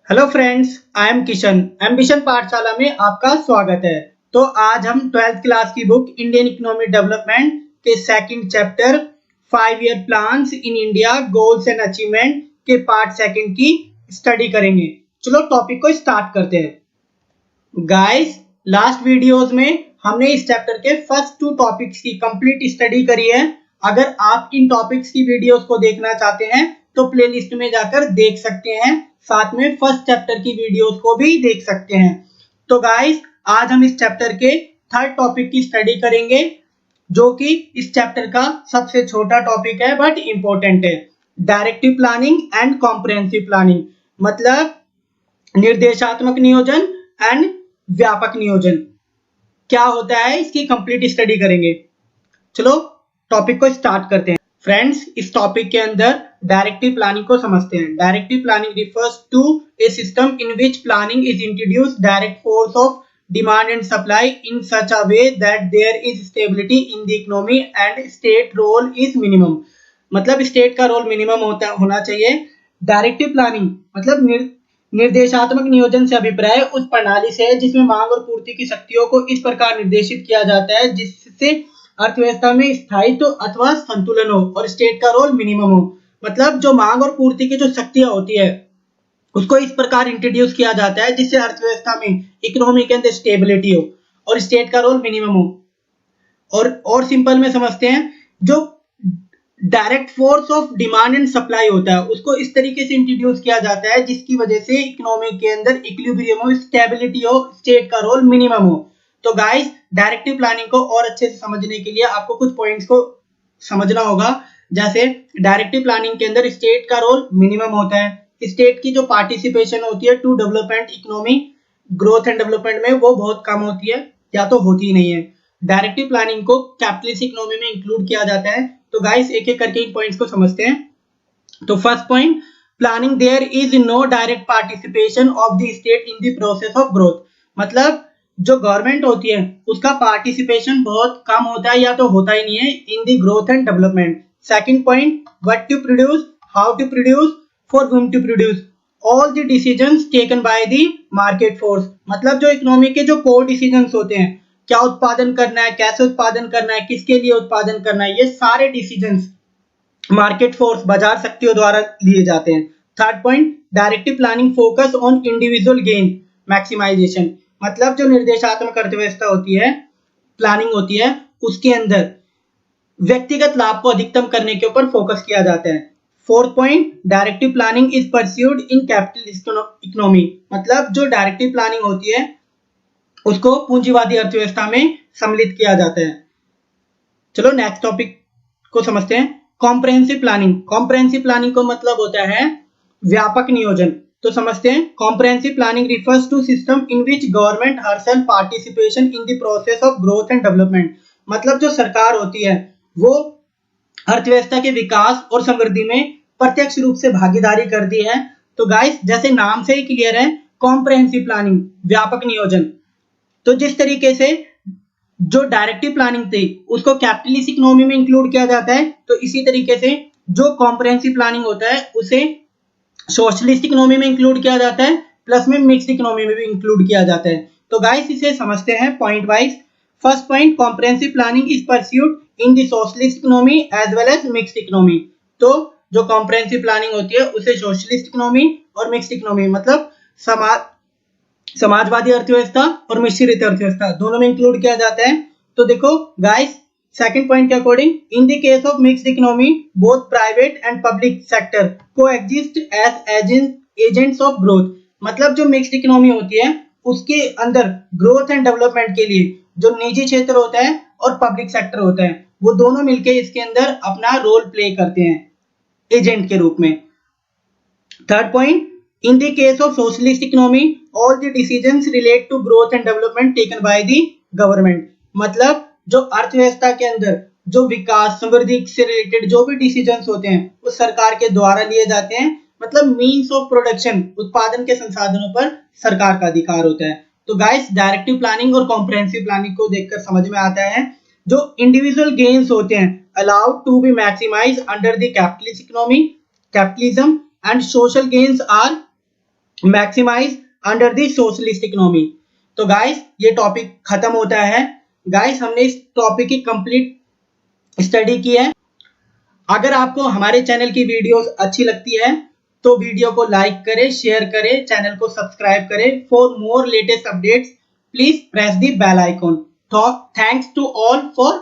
Hello friends, I am Kishan. Ambition पाठशाला में आपका स्वागत है। तो आज हम 12th क्लास की बुक इंडियन इकोनॉमिक डेवलपमेंट के second chapter 5 year plans in India goals and achievement के पार्ट सेकंड की स्टडी करेंगे। चलो टॉपिक को स्टार्ट करते हैं। गाइस, लास्ट वीडियोस में हमने इस चैप्टर के फर्स्ट 2 टॉपिक्स की कंप्लीट स्टडी करी है। अगर आप इन टॉपिक्स की वीडियोस को देखना चाहते हैं तो प्लेलिस्ट में जाकर देख सकते हैं, साथ में फर्स्ट चैप्टर की वीडियोस को भी देख सकते हैं। तो गाइस, आज हम इस चैप्टर के थर्ड टॉपिक की स्टडी करेंगे, जो कि इस चैप्टर का सबसे छोटा टॉपिक है बट इंपॉर्टेंट है। Directive planning and comprehensive planning, मतलब निर्देशात्मक नियोजन एंड व्यापक नियोजन क्या होता है, इसकी कंप्लीट स्टडी करेंगे। चलो टॉपिक को स्टार्ट करते हैं। फ्रेंड्स, इस टॉपिक के अंदर डायरेक्टिव प्लानिंग को समझते हैं। Directive planning refers to a system in which planning is introduced direct force of demand and supply in such a way that there is stability in the economy and state role is minimum. मतलब state का role minimum होना चाहिए। Directive planning मतलब निर्देशात्मक नियोजन से अभिप्राय उस प्रणाली से है जिसमें मांग और पूर्ति की शक्तियों को इस प्रकार निर्देशित किया जाता है जिससे अर्थव्यवस्था में स्थायित्व अथवा संतुलन हो और स्टेट का रोल मिनिमम हो। मतलब जो मांग और पूर्ति की जो शक्तियां होती है उसको इस प्रकार इंट्रोड्यूस किया जाता है जिससे अर्थव्यवस्था में, इकोनॉमी के अंदर स्टेबिलिटी हो और स्टेट का रोल मिनिमम हो। और सिंपल में समझते हैं, जो direct force of demand and supply होता है उसको इस तरीके से इंट्रोड्यूस किया जाता है जिसकी वजह से इकोनॉमी के अंदर इक्विलिब्रियम हो, स्टेबिलिटी हो, स्टेट का रोल मिनिमम हो। तो गाइस, डायरेक्टिव प्लानिंग को और अच्छे से समझने के लिए आपको कुछ पॉइंट्स को समझना होगा। जैसे डायरेक्टिव प्लानिंग के अंदर स्टेट का रोल मिनिमम होता है। स्टेट की जो पार्टिसिपेशन होती है to development economy, growth and development में, वो बहुत कम होती है या तो होती ही नहीं है। डायरेक्टिव प्लानिंग को कैपिटलिस्ट इकोनॉमी में इंक्लूड किया जाता है। तो गाइस, एक एक करके इन पॉइंट्स को समझते हैं। तो first point, planning there is no direct participation of the state in the process of growth. मतलब जो गवर्नमेंट होती है उसका पार्टिसिपेशन बहुत कम होता है या तो होता ही नहीं है in the growth and development. Second point, what to produce, how to produce, for whom to produce, all the decisions taken by the market force. मतलब जो इकोनॉमी के जो कोर डिसीजंस होते हैं, क्या उत्पादन करना है, कैसे उत्पादन करना है, किसके लिए उत्पादन करना है, ये सारे डिसीजंस मार्केट फोर्स, बाजार शक्तियों द्वारा लिए जाते हैं। Third point, directive planning focus on individual gain maximisation. मतलब जो निर्देशात्मक अर्थव्यवस्था होती है, प्लानिंग होती है, उसके अंदर व्यक्तिगत लाभ को अधिकतम करने के ऊपर फोकस किया जाता है। Fourth point, directive planning is pursued in capitalist economy. मतलब जो डायरेक्टिव प्लानिंग होती है उसको पूंजीवादी अर्थव्यवस्था में सम्मिलित किया जाता है। चलो नेक्स्ट टॉपिक को समझते हैं, कॉम्प्रिहेंसिव प्लानिंग। कॉम्प्रिहेंसिव प्लानिंग को मतलब होता है व्यापक नियोजन। तो समझते हैं, comprehensive planning refers to system in which government herself participation in the process of growth and development. मतलब जो सरकार होती है वो अर्थव्यवस्था के विकास और समृद्धि में प्रत्यक्ष रूप से भागीदारी करती है। तो गाइस, जैसे नाम से ही क्लियर है, कॉम्प्रिहेंसिव प्लानिंग, व्यापक नियोजन। तो जिस तरीके से जो डायरेक्टिव प्लानिंग थी उसको कैपिटलिस्ट इकोनॉमी में इंक्लूड किया जाता है, तो इसी तरीके से जो कॉम्प्रिहेंसिव प्लानिंग होता है उसे सोशलिस्ट इकोनॉमी में इंक्लूड किया जाता है, प्लस में मिक्स्ड इकोनॉमी में भी इंक्लूड किया जाता है। तो गाइस, इसे समझते हैं point wise. First point, comprehensive planning is pursued in the socialist economy as well as mixed economy. तो जो कॉम्प्रिहेंसिव प्लानिंग होती है उसे सोशलिस्ट इकोनॉमी और मिक्स्ड इकोनॉमी, मतलब समाजवादी अर्थव्यवस्था और मिश्रित अर्थव्यवस्था, दोनों में इंक्लूड किया जाता है। तो देखो गाइस, सेकंड पॉइंट के according, in the case of mixed economy both private and public sector coexist as agents of growth. मतलब जो मिक्स्ड इकोनॉमी होती है उसके अंदर ग्रोथ एंड डेवलपमेंट के लिए जो निजी क्षेत्र होता है और पब्लिक सेक्टर होता है, वो दोनों मिलकर इसके अंदर अपना रोल प्ले करते हैं एजेंट के रूप में। Third point, in the case of socialist economy all the decisions relate to growth and development taken by the government। मतलब जो अर्थव्यवस्था के अंदर जो विकास, समृद्धि से रिलेटेड जो भी डिसीजंस होते हैं वो सरकार के द्वारा लिए जाते हैं। मतलब मीन्स ऑफ प्रोडक्शन, उत्पादन के संसाधनों पर सरकार का अधिकार होता है। तो गाइस, डायरेक्टिव प्लानिंग और कॉम्प्रिहेंसिव प्लानिंग को देखकर समझ में आता है जो इंडिविजुअल गेन्स होते हैं allowed to be maximise under the capitalist economy, capitalism, and social gains are maximise under the socialist economy. तो गाइस ये टॉपिक खत्म होता है। गाइस हमने इस टॉपिक की कंप्लीट स्टडी की है। अगर आपको हमारे चैनल की वीडियोस अच्छी लगती है तो वीडियो को लाइक करें, शेयर करें, चैनल को सब्सक्राइब करें। For more latest updates please press the bell icon. Thanks to all for